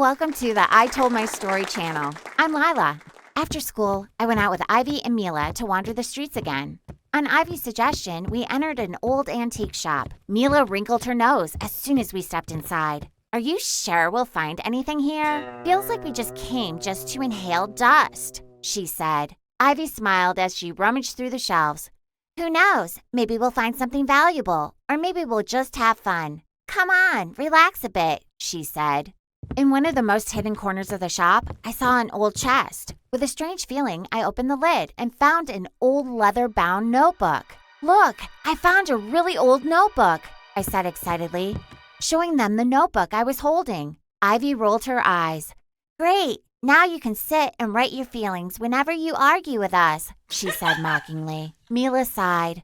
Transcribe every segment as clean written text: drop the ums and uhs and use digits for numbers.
Welcome to the I Told My Story channel. I'm Lila. After school, I went out with Ivy and Mila to wander the streets again. On Ivy's suggestion, we entered an old antique shop. Mila wrinkled her nose as soon as we stepped inside. Are you sure we'll find anything here? Feels like we just came just to inhale dust, she said. Ivy smiled as she rummaged through the shelves. Who knows? Maybe we'll find something valuable, or maybe we'll just have fun. Come on, relax a bit, she said. In one of the most hidden corners of the shop, I saw an old chest. With a strange feeling, I opened the lid and found an old leather-bound notebook. Look, I found a really old notebook, I said excitedly, showing them the notebook I was holding. Ivy rolled her eyes. Great, now you can sit and write your feelings whenever you argue with us, she said mockingly. Mila sighed.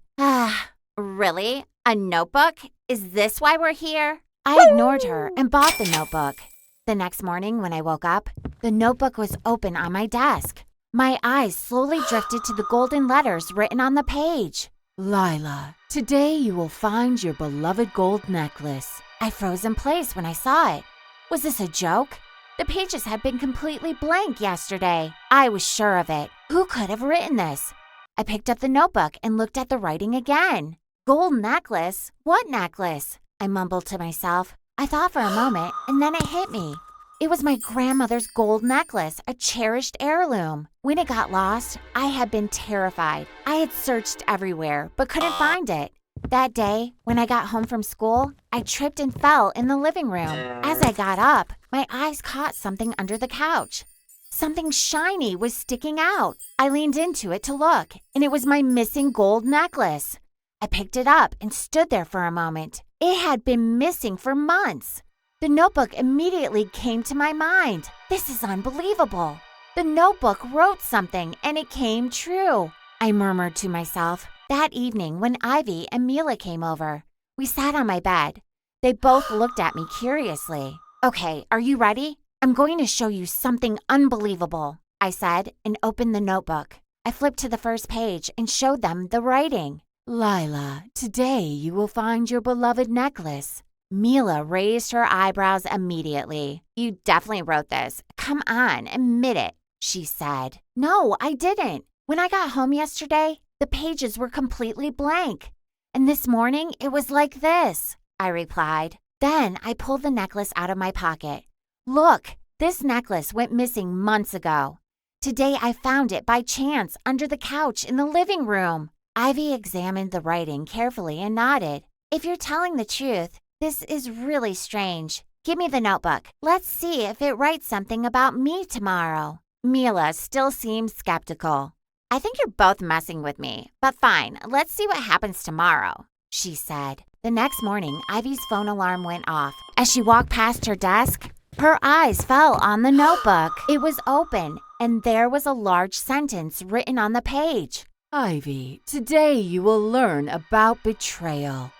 Really? A notebook? Is this why we're here? I ignored her and bought the notebook. The next morning when I woke up, the notebook was open on my desk. My eyes slowly drifted to the golden letters written on the page. Lila, today you will find your beloved gold necklace. I froze in place when I saw it. Was this a joke? The pages had been completely blank yesterday. I was sure of it. Who could have written this? I picked up the notebook and looked at the writing again. Gold necklace? What necklace? I mumbled to myself. I thought for a moment, and then it hit me. It was my grandmother's gold necklace, a cherished heirloom. When it got lost, I had been terrified. I had searched everywhere, but couldn't find it. That day, when I got home from school, I tripped and fell in the living room. As I got up, my eyes caught something under the couch. Something shiny was sticking out. I leaned into it to look, and it was my missing gold necklace. I picked it up and stood there for a moment. It had been missing for months. The notebook immediately came to my mind. This is unbelievable. The notebook wrote something and it came true. I murmured to myself. That evening when Ivy and Mila came over, we sat on my bed. They both looked at me curiously. Okay, are you ready? I'm going to show you something unbelievable, I said and opened the notebook. I flipped to the first page and showed them the writing. Lila, today you will find your beloved necklace. Mila raised her eyebrows immediately. You definitely wrote this. Come on, admit it, she said. No, I didn't. When I got home yesterday, the pages were completely blank. And this morning, it was like this, I replied. Then I pulled the necklace out of my pocket. Look, this necklace went missing months ago. Today I found it by chance under the couch in the living room. Ivy examined the writing carefully and nodded. If you're telling the truth, this is really strange. Give me the notebook. Let's see if it writes something about me tomorrow. Mila still seemed skeptical. I think you're both messing with me, but fine, let's see what happens tomorrow, she said. The next morning, Ivy's phone alarm went off. As she walked past her desk, her eyes fell on the notebook. It was open, and there was a large sentence written on the page. Ivy, today you will learn about betrayal.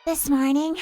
This morning,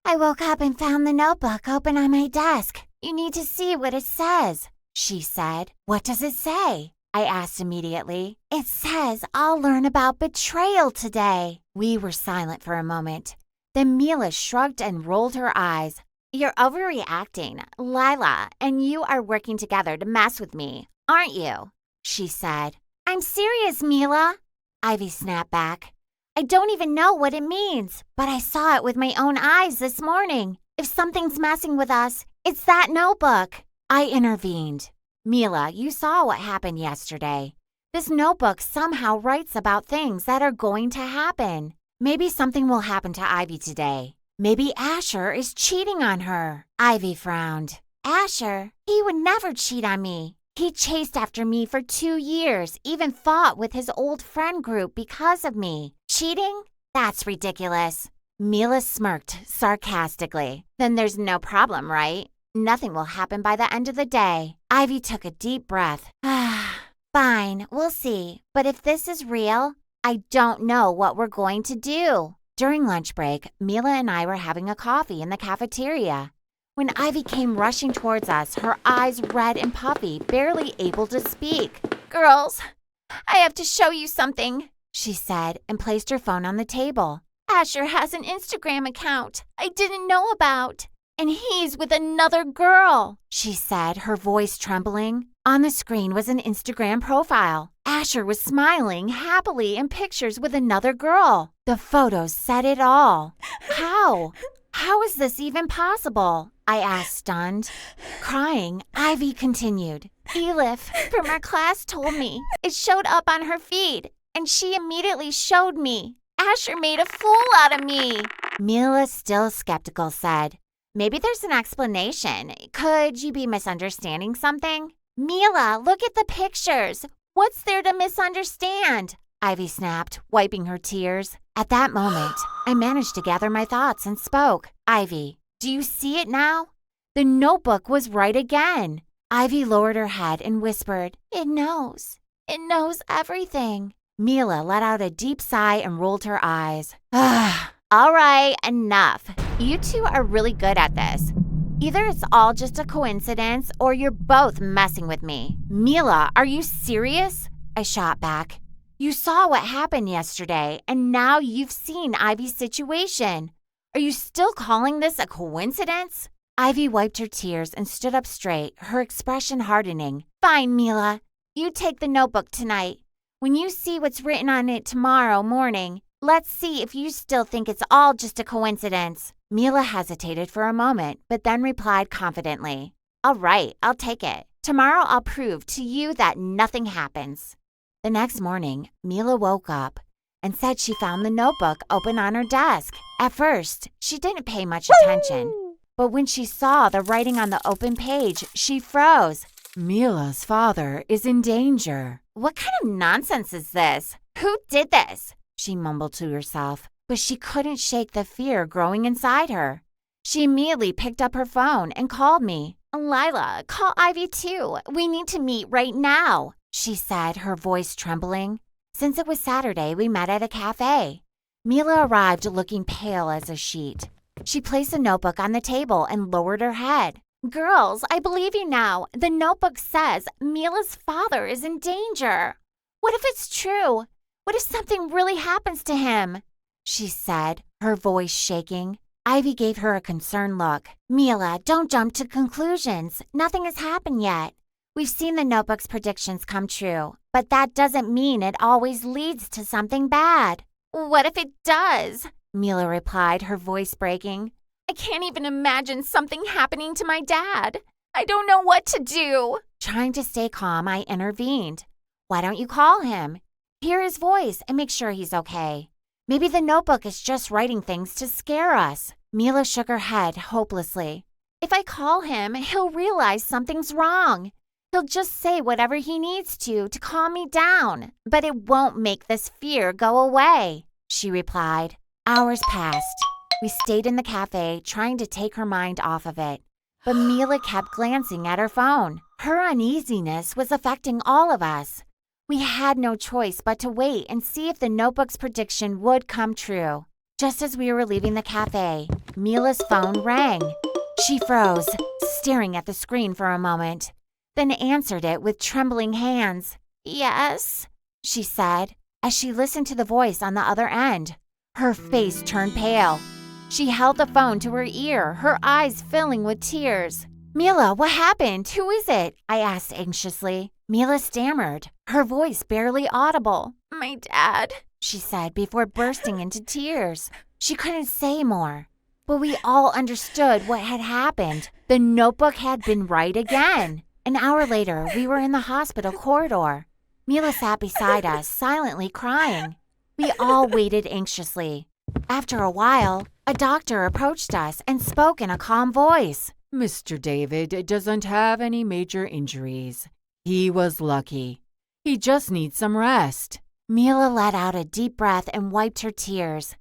I woke up and found the notebook open on my desk. You need to see what it says, she said. What does it say? I asked immediately. It says I'll learn about betrayal today. We were silent for a moment. Then Mila shrugged and rolled her eyes. You're overreacting, Lila, and you are working together to mess with me, aren't you? She said. I'm serious, Mila, Ivy snapped back. I don't even know what it means, but I saw it with my own eyes this morning. If something's messing with us, it's that notebook. I intervened. Mila, you saw what happened yesterday. This notebook somehow writes about things that are going to happen. Maybe something will happen to Ivy today. Maybe Asher is cheating on her. Ivy frowned. Asher? He would never cheat on me. He chased after me for 2 years, even fought with his old friend group because of me. Cheating? That's ridiculous. Mila smirked sarcastically. Then there's no problem, right? Nothing will happen by the end of the day. Ivy took a deep breath. Fine, we'll see. But if this is real, I don't know what we're going to do. During lunch break, Mila and I were having a coffee in the cafeteria. When Ivy came rushing towards us, her eyes red and puffy, barely able to speak. Girls, I have to show you something, she said and placed her phone on the table. Asher has an Instagram account I didn't know about. And he's with another girl, she said, her voice trembling. On the screen was an Instagram profile. Asher was smiling happily in pictures with another girl. The photos said it all. How? How is this even possible? I asked, stunned. Crying, Ivy continued. Elif from our class told me. It showed up on her feed, and she immediately showed me. Asher made a fool out of me. Mila, still skeptical, said, maybe there's an explanation. Could you be misunderstanding something? Mila, look at the pictures. What's there to misunderstand? Ivy snapped, wiping her tears. At that moment, I managed to gather my thoughts and spoke. Ivy, do you see it now? The notebook was right again. Ivy lowered her head and whispered, It knows. It knows everything. Mila let out a deep sigh and rolled her eyes. All right, enough. You two are really good at this. Either it's all just a coincidence or you're both messing with me. Mila, are you serious? I shot back. You saw what happened yesterday, and now you've seen Ivy's situation. Are you still calling this a coincidence? Ivy wiped her tears and stood up straight, her expression hardening. Fine, Mila. You take the notebook tonight. When you see what's written on it tomorrow morning, let's see if you still think it's all just a coincidence. Mila hesitated for a moment, but then replied confidently. All right, I'll take it. Tomorrow I'll prove to you that nothing happens. The next morning, Mila woke up and said she found the notebook open on her desk. At first, she didn't pay much attention, but when she saw the writing on the open page, she froze. Mila's father is in danger. What kind of nonsense is this? Who did this? She mumbled to herself, but she couldn't shake the fear growing inside her. She immediately picked up her phone and called me. Lila, call Ivy too. We need to meet right now, she said, her voice trembling. Since it was Saturday, we met at a cafe. Mila arrived looking pale as a sheet. She placed the notebook on the table and lowered her head. Girls, I believe you now. The notebook says Mila's father is in danger. What if it's true? What if something really happens to him? She said, her voice shaking. Ivy gave her a concerned look. Mila, don't jump to conclusions. Nothing has happened yet. We've seen the notebook's predictions come true, but that doesn't mean it always leads to something bad. What if it does? Mila replied, her voice breaking. I can't even imagine something happening to my dad. I don't know what to do. Trying to stay calm, I intervened. Why don't you call him? Hear his voice and make sure he's okay. Maybe the notebook is just writing things to scare us. Mila shook her head hopelessly. If I call him, he'll realize something's wrong. He'll just say whatever he needs to calm me down. But it won't make this fear go away, she replied. Hours passed. We stayed in the cafe, trying to take her mind off of it. But Mila kept glancing at her phone. Her uneasiness was affecting all of us. We had no choice but to wait and see if the notebook's prediction would come true. Just as we were leaving the cafe, Mila's phone rang. She froze, staring at the screen for a moment, then answered it with trembling hands. Yes, she said, as she listened to the voice on the other end. Her face turned pale. She held the phone to her ear, her eyes filling with tears. Mila, what happened? Who is it? I asked anxiously. Mila stammered, her voice barely audible. My dad, she said before bursting into tears. She couldn't say more, but we all understood what had happened. The notebook had been right again. An hour later, we were in the hospital corridor. Mila sat beside us, silently crying. We all waited anxiously. After a while, a doctor approached us and spoke in a calm voice. Mr. David doesn't have any major injuries. He was lucky. He just needs some rest. Mila let out a deep breath and wiped her tears.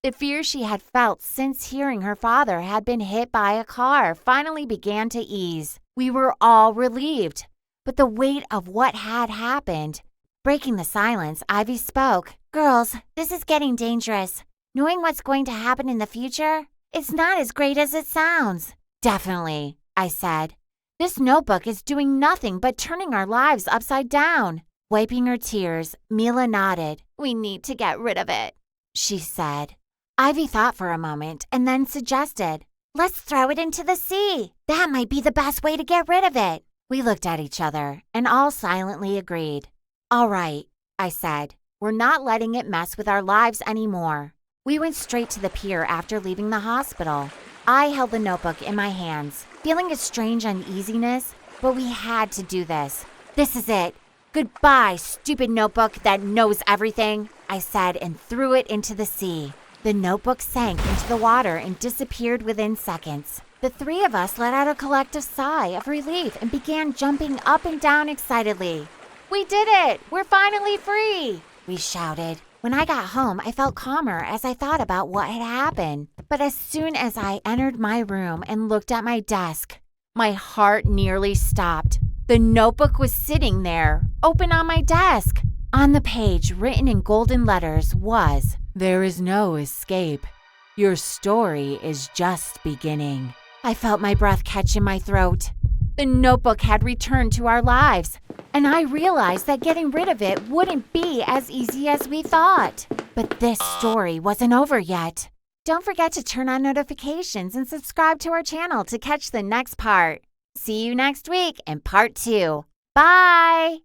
The fear she had felt since hearing her father had been hit by a car finally began to ease. We were all relieved, but the weight of what had happened. Breaking the silence, Ivy spoke. Girls, this is getting dangerous. Knowing what's going to happen in the future, it's not as great as it sounds. Definitely, I said. This notebook is doing nothing but turning our lives upside down. Wiping her tears, Mila nodded. We need to get rid of it, she said. Ivy thought for a moment and then suggested, Let's throw it into the sea. That might be the best way to get rid of it. We looked at each other and all silently agreed. All right, I said. We're not letting it mess with our lives anymore. We went straight to the pier after leaving the hospital. I held the notebook in my hands, feeling a strange uneasiness, but we had to do this. This is it. Goodbye, stupid notebook that knows everything, I said and threw it into the sea. The notebook sank into the water and disappeared within seconds. The three of us let out a collective sigh of relief and began jumping up and down excitedly. We did it! We're finally free! We shouted. When I got home, I felt calmer as I thought about what had happened. But as soon as I entered my room and looked at my desk, my heart nearly stopped. The notebook was sitting there, open on my desk. On the page, written in golden letters, was, "There is no escape. Your story is just beginning." I felt my breath catch in my throat. The notebook had returned to our lives, and I realized that getting rid of it wouldn't be as easy as we thought. But this story wasn't over yet. Don't forget to turn on notifications and subscribe to our channel to catch the next part. See you next week in part 2. Bye!